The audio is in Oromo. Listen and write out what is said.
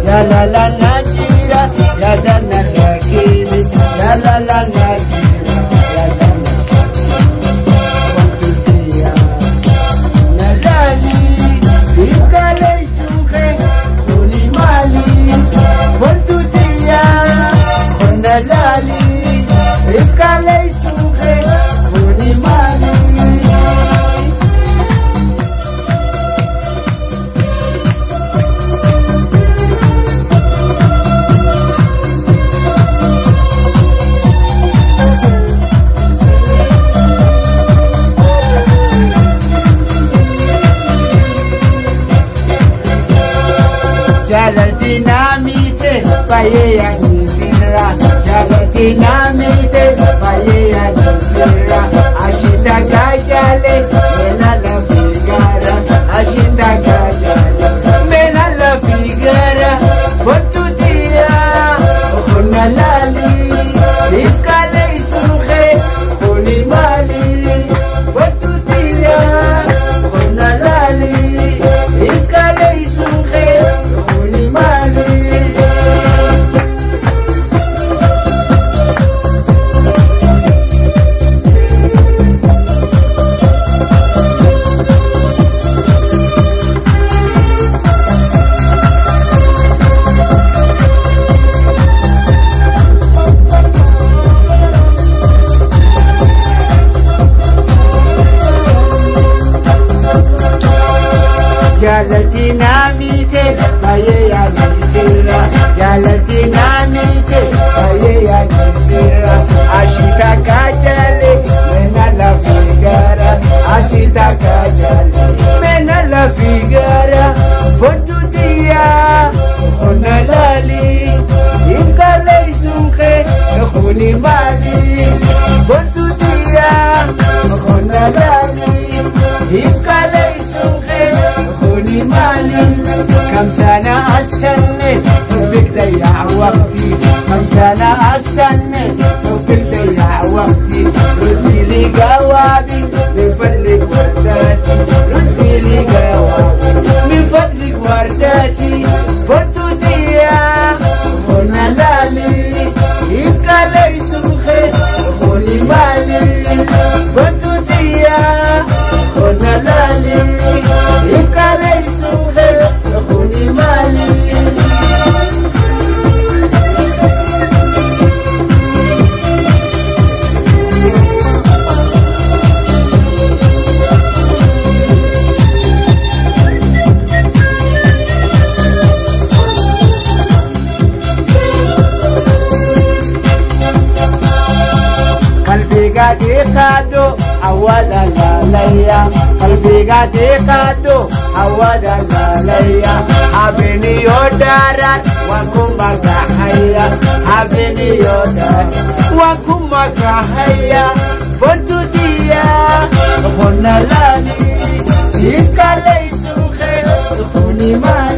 ya la la najira ya dana yakini ya la la najira ya dana kontutia nalali ikale sunke ulimali kontutia nalali ikale sunke ulimali. Jalan dinamite baye ya nisira jalan dinamite baye ya nisira ashita gajale mena la figara ashita gajale mena la figara botutia khuna lali ikale sunge khuni mali botutia khuna lali ikale sunge jalan dinamite baye ya nisira jalan dinamite baye ya nisira ashita kajale mena la figara ashita kajale mena la figara botutia khuna lali ikale sunke khuni mali botutia khuna lali ikale sunke مالي كم سنة أستنى وبقضيع وقتي كم سنة أستنى وبقضيع وقتي ردي لي جوابي من فضلك ورداتي ردي لي جوابي من فضلك ورداتي بطوطية هنا لالي يبقى ليس بخير خوني مالي بطوطية هنا لالي يبقى ليس بخير خوني مالي. قلبي خادو عودا ليا قلبي خادو عودا ليا حبيني يودارات وانكم بكحيا حبيني يودارات وانكم بكحيا بنتوديا خنا لاني يكالي سوخي خوني ما